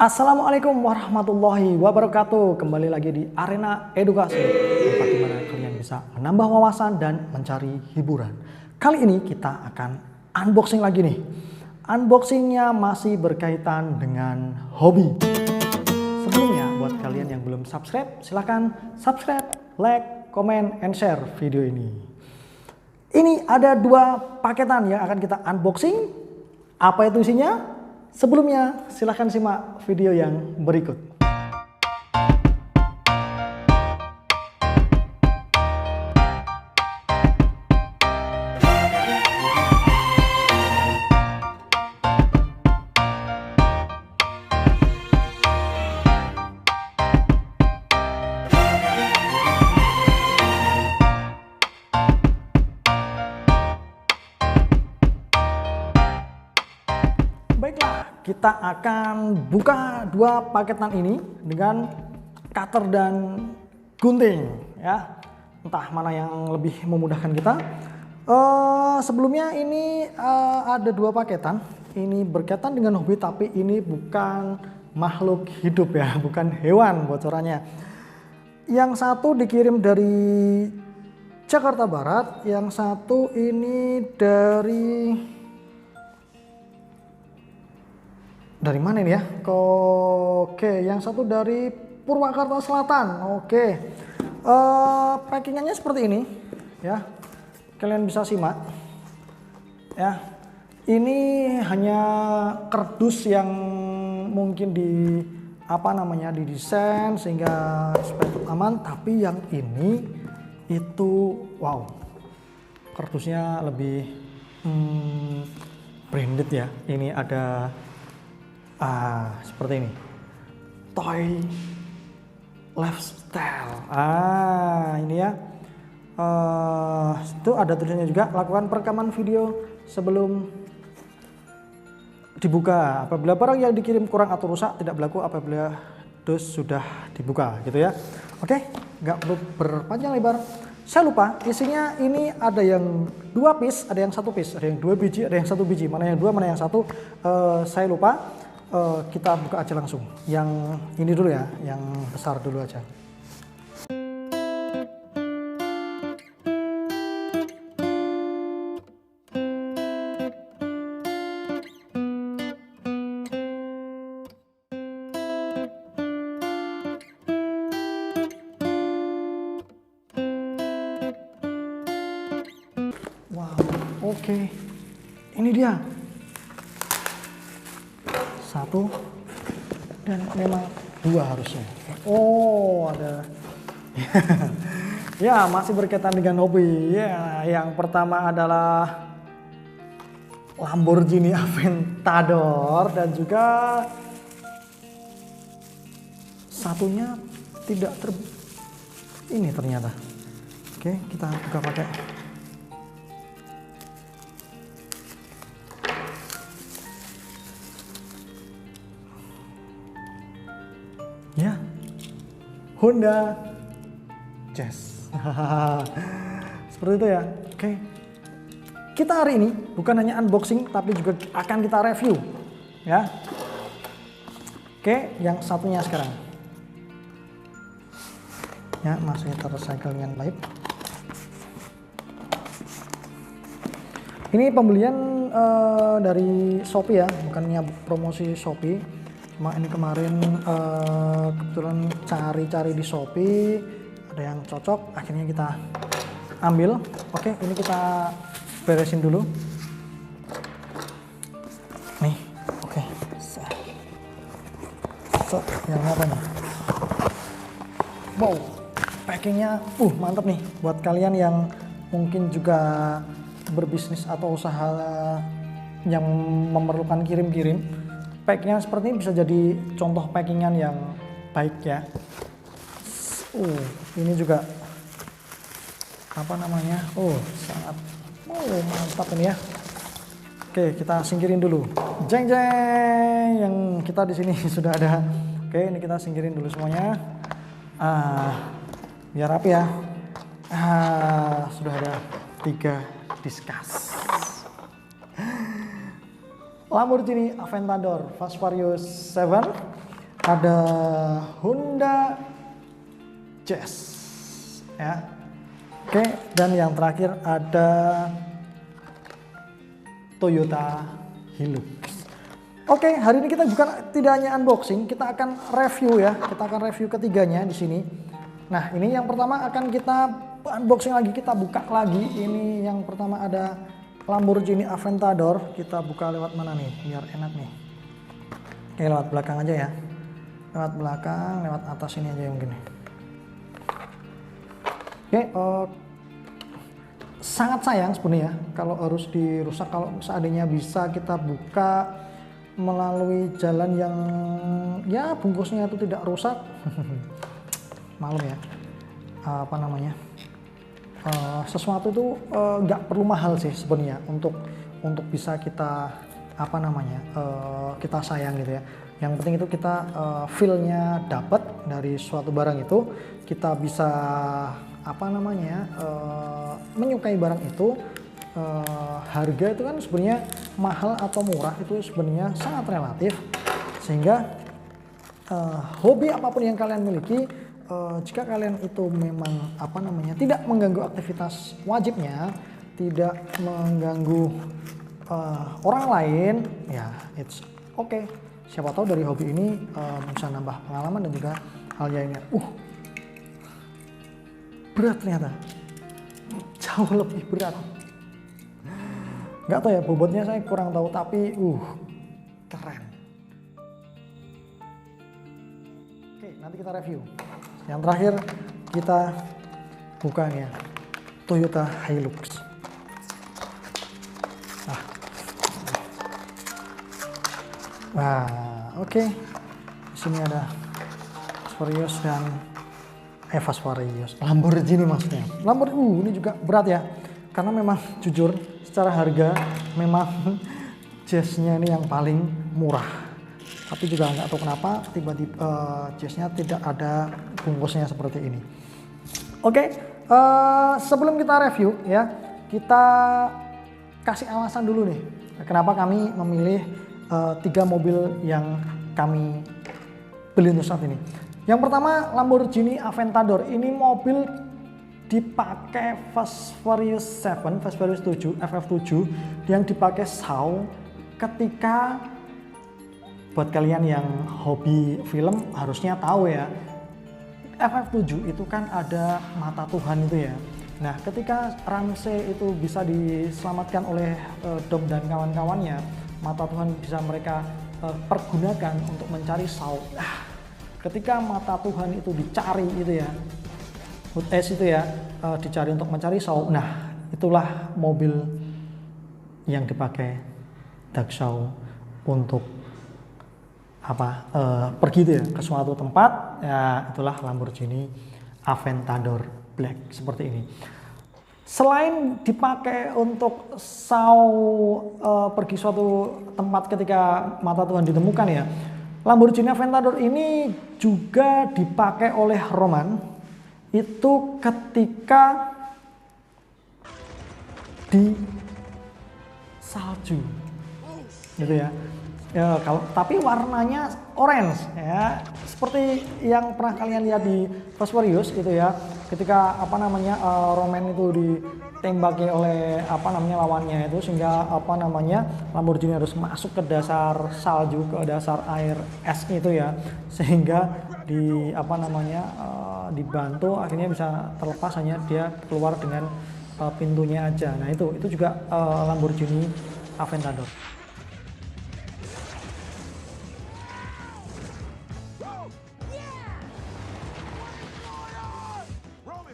Assalamualaikum warahmatullahi wabarakatuh. Kembali lagi di Arena Edukasi, tempat di mana kalian bisa menambah wawasan dan mencari hiburan. Kali ini kita akan unboxing lagi nih. Unboxingnya masih berkaitan dengan hobi. Sebelumnya buat kalian yang belum subscribe, silahkan subscribe, like, comment, and share video ini. Ini ada dua paketan yang akan kita unboxing. Apa itu isinya? Sebelumnya, silahkan simak video yang berikut. Baiklah, kita akan buka dua paketan ini dengan cutter dan gunting ya. Entah mana yang lebih memudahkan kita. Sebelumnya ini ada dua paketan. Ini berkaitan dengan hobi, tapi ini bukan makhluk hidup ya, bukan hewan bocorannya. Yang satu dikirim dari Jakarta Barat, yang satu ini dari mana ini ya? Oke, yang satu dari Purwakarta Selatan. Oke, packingannya seperti ini ya. Kalian bisa simak ya. Ini hanya kardus yang mungkin didesain sehingga supaya aman. Tapi yang ini itu wow, kardusnya lebih branded ya. Ini ada seperti ini, toy lifestyle. Ini ya. Itu ada tulisannya juga, lakukan perekaman video sebelum dibuka. Apabila barang yang dikirim kurang atau rusak, tidak berlaku apabila dus sudah dibuka, gitu ya. Oke, nggak perlu berpanjang lebar. Saya lupa isinya, ini ada yang 2 piece, ada yang 1 piece, ada yang 2 biji, ada yang 1 biji. Mana yang 2, mana yang 1, saya lupa. Kita buka aja langsung. Yang ini dulu ya, yang besar dulu aja. Wow, oke. Ini dia. Satu dan memang 2 harusnya. Oh, ada. Ya, masih berkaitan dengan hobi. Ya, yang pertama adalah Lamborghini Aventador dan juga satunya tidak ini ternyata. Oke, kita buka pakai. Ya, Honda Jazz. Seperti itu ya. Oke, kita hari ini bukan hanya unboxing tapi juga akan kita review ya. Oke, yang satunya sekarang ya, masih terrecycle dengan baik. Ini pembelian dari Shopee ya, bukannya promosi Shopee. Cuma ini kemarin kebetulan cari-cari di Shopee, ada yang cocok, akhirnya kita ambil. Oke, ini kita beresin dulu. Nih, oke. Yang apa nih? Wow, packingnya mantap nih. Buat kalian yang mungkin juga berbisnis atau usaha yang memerlukan kirim-kirim, packingnya seperti ini bisa jadi contoh packingan yang baik ya. Ini juga apa namanya? Sangat mantap ini ya. Oke, kita singkirin dulu. Jeng jeng, yang kita di sini sudah ada. Oke, ini kita singkirin dulu semuanya. Biar rapi ya. Sudah ada 3 diskus. Lamborghini Aventador Fast Furious 7 ada Honda Jazz ya. Oke, dan yang terakhir ada Toyota Hilux. Oke, hari ini kita bukan tidak hanya unboxing, kita akan review ya. Kita akan review ketiganya di sini. Nah, ini yang pertama akan kita unboxing lagi, kita buka lagi. Ini yang pertama ada Lamborghini Aventador. Kita buka lewat mana nih biar enak nih. Oke, lewat belakang aja ya. Lewat belakang, lewat atas ini aja mungkin. Oke, sangat sayang sebenarnya kalau harus dirusak. Kalau seandainya bisa kita buka melalui jalan yang ya bungkusnya itu tidak rusak. Maklum ya, apa namanya, sesuatu itu nggak perlu mahal sih sebenarnya untuk bisa kita apa namanya, kita sayang gitu ya. Yang penting itu kita feel-nya dapat dari suatu barang itu, kita bisa apa namanya, menyukai barang itu. Harga itu kan sebenarnya mahal atau murah itu sebenarnya sangat relatif, sehingga hobi apapun yang kalian miliki, jika kalian itu memang apa namanya tidak mengganggu aktivitas wajibnya, tidak mengganggu orang lain, ya it's okay. Siapa tahu dari hobi ini bisa nambah pengalaman dan juga hal lainnya. Berat ternyata, jauh lebih berat. Nggak tahu ya, bobotnya saya kurang tahu, tapi keren. Oke, nanti kita review. Yang terakhir kita buka ya, Toyota Hilux. Oke. Di sini ada Fast dan Fast Lamborghini maksudnya. Lamborghini ini juga berat ya, karena memang jujur secara harga memang jazznya ini yang paling murah, tapi juga nggak tahu kenapa tiba-tiba jazznya tidak ada bungkusnya seperti ini. Oke, sebelum kita review ya, kita kasih alasan dulu nih kenapa kami memilih 3 mobil yang kami beli untuk saat ini. Yang pertama Lamborghini Aventador, ini mobil dipakai Fast Furious 7, Fast Furious 7, FF7 yang dipakai Shaw. Ketika buat kalian yang hobi film harusnya tahu ya, FF7 itu kan ada mata Tuhan itu ya. Nah, ketika Ramsey itu bisa diselamatkan oleh Dom dan kawan-kawannya, mata Tuhan bisa mereka pergunakan untuk mencari Shaw. Ketika mata Tuhan itu dicari itu ya, Hood S itu ya, dicari untuk mencari Shaw. Nah, itulah mobil yang dipakai Doug Shaw untuk apa, pergi itu ya ke suatu tempat ya. Itulah Lamborghini Aventador Black seperti ini. Selain dipakai untuk Shaw pergi suatu tempat ketika mata Tuhan ditemukan ya, Lamborghini Aventador ini juga dipakai oleh Roman itu ketika di salju gitu ya. Tapi warnanya orange ya, seperti yang pernah kalian lihat di Fast Furious gitu ya, ketika apa namanya, Roman itu ditembaki oleh apa namanya lawannya itu, sehingga apa namanya Lamborghini harus masuk ke dasar salju, ke dasar air es itu ya, sehingga di apa namanya dibantu akhirnya bisa terlepas, hanya dia keluar dengan pintunya aja. Nah itu juga Lamborghini Aventador.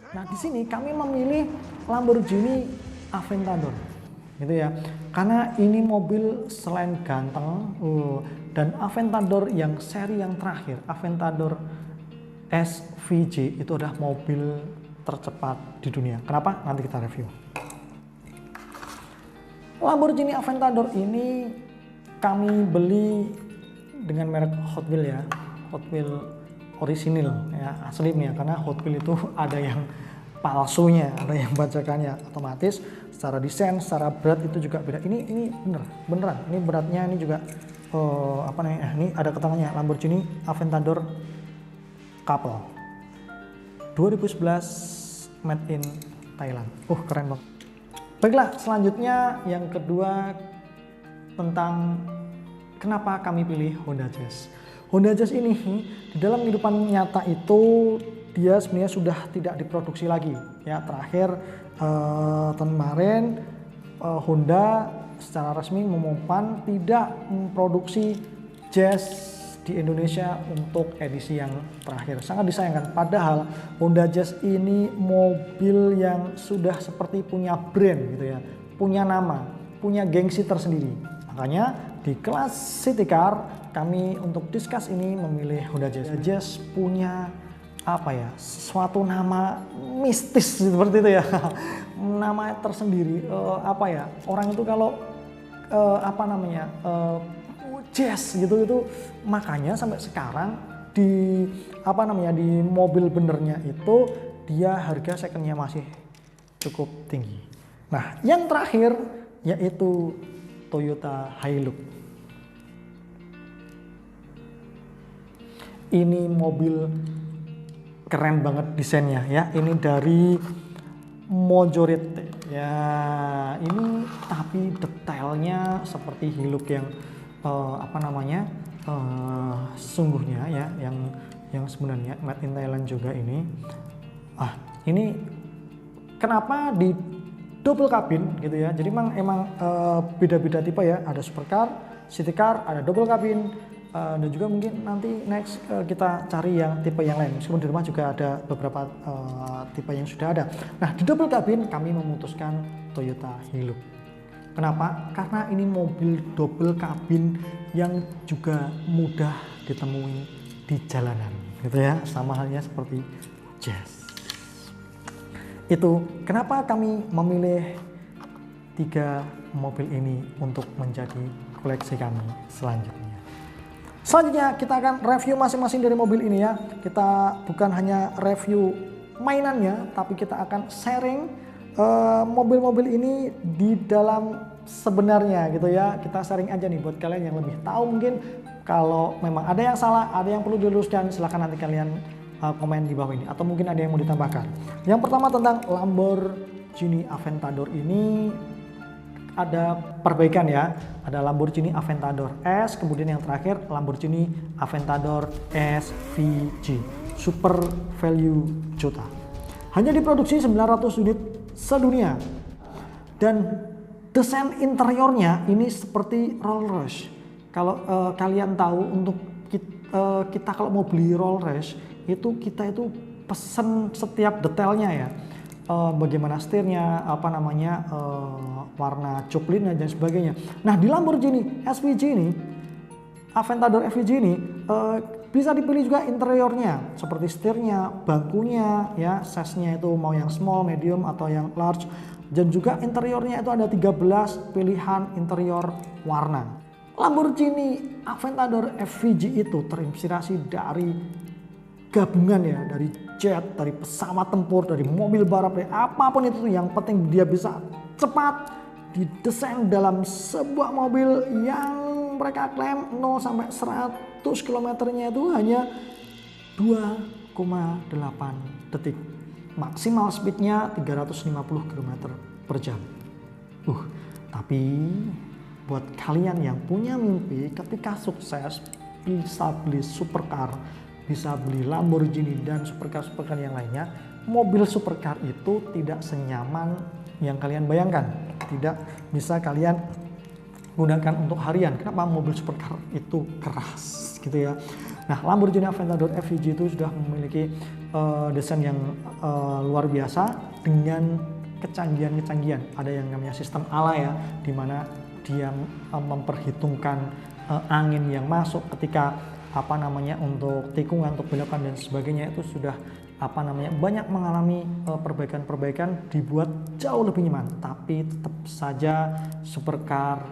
Nah di sini kami memilih Lamborghini Aventador gitu ya, karena ini mobil selain ganteng dan Aventador yang seri yang terakhir, Aventador SVJ, itu adalah mobil tercepat di dunia. Kenapa? Nanti kita review. Lamborghini Aventador ini kami beli dengan merek Hot Wheels ya, Hot Wheels orisinil ya, aslinya, karena Hot Wheels itu ada yang palsunya, ada yang bajakannya, otomatis secara desain, secara berat itu juga beda. Ini beneran, ini beratnya ini juga apa namanya? Ini ada keterangannya Lamborghini Aventador Couple 2011 made in Thailand. Keren banget. Baiklah, selanjutnya yang kedua tentang kenapa kami pilih Honda Jazz. Honda Jazz ini di dalam kehidupan nyata itu dia sebenarnya sudah tidak diproduksi lagi. Ya, terakhir tahun kemarin Honda secara resmi mengumumkan tidak memproduksi Jazz di Indonesia untuk edisi yang terakhir. Sangat disayangkan, padahal Honda Jazz ini mobil yang sudah seperti punya brand gitu ya, punya nama, punya gengsi tersendiri. Makanya di kelas City Car kami untuk discuss ini memilih Honda Jazz. Honda Jazz punya apa ya, suatu nama mistis seperti itu ya, nama tersendiri. Apa ya, orang itu kalau apa namanya jazz gitu itu, makanya sampai sekarang di apa namanya di mobil benernya itu dia harga secondnya masih cukup tinggi. Nah, yang terakhir yaitu Toyota Hilux. Ini mobil keren banget desainnya ya. Ini dari Majority ya, ini tapi detailnya seperti Hilux yang apa namanya sesungguhnya ya, yang sebenarnya made in Thailand juga ini. Ini kenapa di double cabin gitu ya, jadi emang beda-beda tipe ya, ada supercar, city car, ada double cabin, dan juga mungkin nanti next kita cari yang tipe yang lain. Meskipun di rumah juga ada beberapa tipe yang sudah ada. Nah, di double cabin kami memutuskan Toyota Hilux. Kenapa? Karena ini mobil double cabin yang juga mudah ditemui di jalanan gitu ya, sama halnya seperti Jazz. Itu kenapa kami memilih 3 mobil ini untuk menjadi koleksi kami selanjutnya. Selanjutnya kita akan review masing-masing dari mobil ini ya. Kita bukan hanya review mainannya, tapi kita akan sharing mobil-mobil ini di dalam sebenarnya gitu ya. Kita sharing aja nih buat kalian yang lebih tahu. Mungkin kalau memang ada yang salah, ada yang perlu diluruskan, silahkan nanti kalian komen di bawah ini, atau mungkin ada yang mau ditambahkan. Yang pertama tentang Lamborghini Aventador ini ada perbaikan ya. Ada Lamborghini Aventador S, kemudian yang terakhir Lamborghini Aventador SVG Super Value Jota. Hanya diproduksi 900 unit sedunia. Dan desain interiornya ini seperti Rolls Royce. Kalau kalian tahu, untuk kita kalau mau beli Rolls Royce itu kita itu pesen setiap detailnya ya. Bagaimana setirnya, apa namanya, warna coklatnya dan sebagainya. Nah, di Lamborghini SVG ini, Aventador SVG ini bisa dipilih juga interiornya, seperti setirnya, bangkunya ya, size-nya itu mau yang small, medium atau yang large, dan juga interiornya itu ada 13 pilihan interior warna. Lamborghini Aventador SVG itu terinspirasi dari gabungan ya, dari jet, dari pesawat tempur, dari mobil balap, dari apapun itu, yang penting dia bisa cepat, didesain dalam sebuah mobil yang mereka klaim 0 sampai 100 km-nya itu hanya 2,8 detik. Maksimal speednya 350 km per jam. Tapi buat kalian yang punya mimpi ketika sukses bisa beli supercar, bisa beli Lamborghini dan supercar yang lainnya, mobil supercar itu tidak senyaman yang kalian bayangkan. Tidak bisa kalian gunakan untuk harian. Kenapa? Mobil supercar itu keras gitu ya. Nah, Lamborghini Aventador SVG itu sudah memiliki desain yang luar biasa dengan kecanggihan-kecanggihan. Ada yang namanya sistem ala ya, di mana dia memperhitungkan angin yang masuk ketika apa namanya untuk tikungan, untuk belokan dan sebagainya, itu sudah apa namanya banyak mengalami perbaikan-perbaikan, dibuat jauh lebih nyaman. Tapi tetap saja supercar,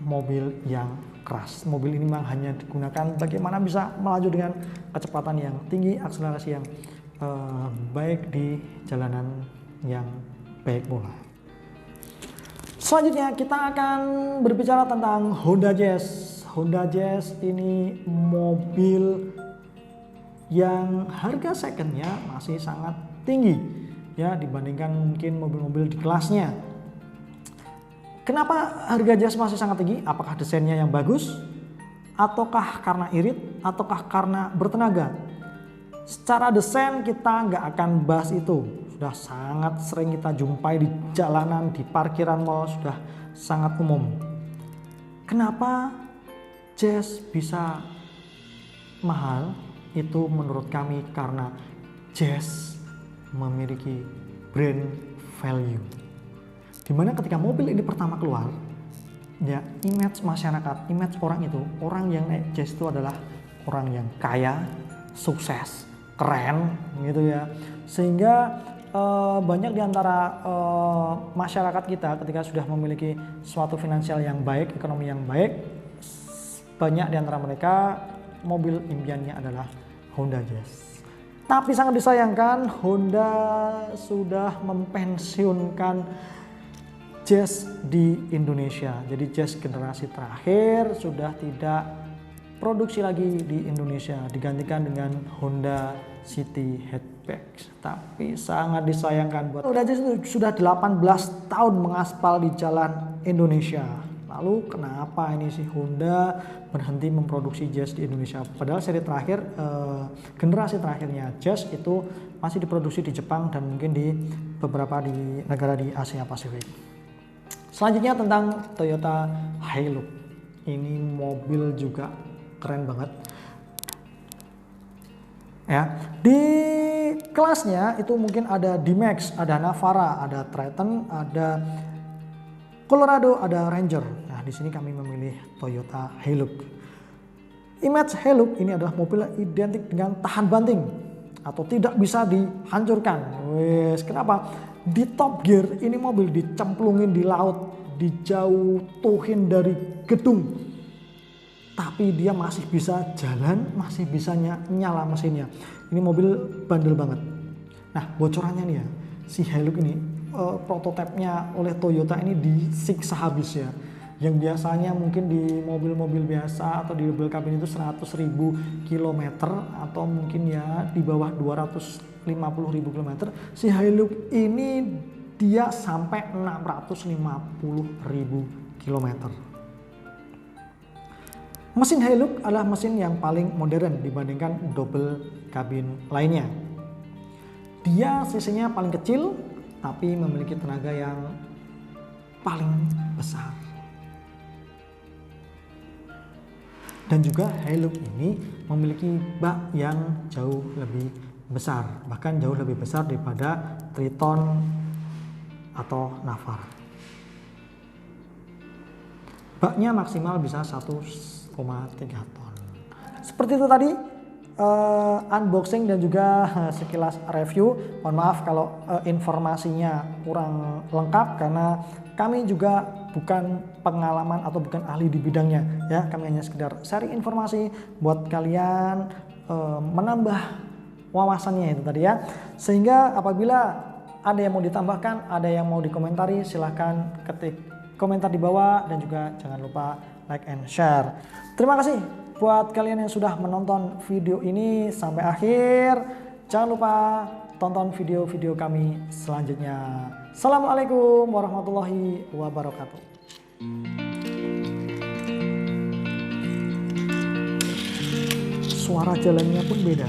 mobil yang keras. Mobil ini memang hanya digunakan bagaimana bisa melaju dengan kecepatan yang tinggi, akselerasi yang baik di jalanan yang baik pula. Selanjutnya kita akan berbicara tentang Honda Jazz. Honda Jazz ini mobil yang harga secondnya masih sangat tinggi ya dibandingkan mungkin mobil-mobil di kelasnya. Kenapa harga Jazz masih sangat tinggi? Apakah desainnya yang bagus? Ataukah karena irit? Ataukah karena bertenaga? Secara desain kita nggak akan bahas itu. Sudah sangat sering kita jumpai di jalanan, di parkiran mall, sudah sangat umum. Kenapa Jazz bisa mahal? Itu menurut kami karena Jazz memiliki brand value. Dimana ketika mobil ini pertama keluar, ya image masyarakat, image orang itu, orang yang naik Jazz itu adalah orang yang kaya, sukses, keren gitu ya. Sehingga banyak diantara masyarakat kita ketika sudah memiliki suatu finansial yang baik, ekonomi yang baik, banyak diantara mereka mobil impiannya adalah Honda Jazz. Tapi sangat disayangkan Honda sudah mempensiunkan Jazz di Indonesia. Jadi Jazz generasi terakhir sudah tidak produksi lagi di Indonesia, digantikan dengan Honda City Hatchback. Tapi sangat disayangkan buat Honda Jazz itu sudah 18 tahun mengaspal di jalan Indonesia. Lalu kenapa ini si Honda berhenti memproduksi Jazz di Indonesia? Padahal seri terakhir, generasi terakhirnya Jazz itu masih diproduksi di Jepang dan mungkin di beberapa di negara di Asia Pasifik. Selanjutnya tentang Toyota Hilux. Ini mobil juga keren banget. Ya, di kelasnya itu mungkin ada D-Max, ada Navara, ada Triton, ada Colorado, ada Ranger. Nah, di sini kami memilih Toyota Hilux. Image Hilux ini adalah mobil identik dengan tahan banting atau tidak bisa dihancurkan. Wes, kenapa? Di Top Gear ini mobil dicemplungin di laut, dijauhin dari gedung. Tapi dia masih bisa jalan, masih bisa nyala mesinnya. Ini mobil bandel banget. Nah, bocorannya nih ya, si Hilux ini prototipenya oleh Toyota ini disiksa habis ya. Yang biasanya mungkin di mobil-mobil biasa atau di mobil kabin itu 100.000 km atau mungkin ya di bawah 250.000 km. Si Hilux ini dia sampai 650.000 km. Mesin Hilux adalah mesin yang paling modern dibandingkan double kabin lainnya. Dia cc-nya paling kecil tapi memiliki tenaga yang paling besar. Dan juga Hilux ini memiliki bak yang jauh lebih besar, bahkan jauh lebih besar daripada Triton atau Navara. Baknya maksimal bisa 1,3 ton. Seperti itu tadi unboxing dan juga sekilas review. Mohon maaf kalau informasinya kurang lengkap karena kami juga bukan pengalaman atau bukan ahli di bidangnya ya. Kami hanya sekedar sharing informasi buat kalian menambah wawasannya itu tadi ya. Sehingga apabila ada yang mau ditambahkan, ada yang mau dikomentari, silahkan ketik komentar di bawah dan juga jangan lupa like and share. Terima kasih buat kalian yang sudah menonton video ini sampai akhir. Jangan lupa tonton video-video kami selanjutnya. Assalamualaikum warahmatullahi wabarakatuh. Suara jalannya pun beda.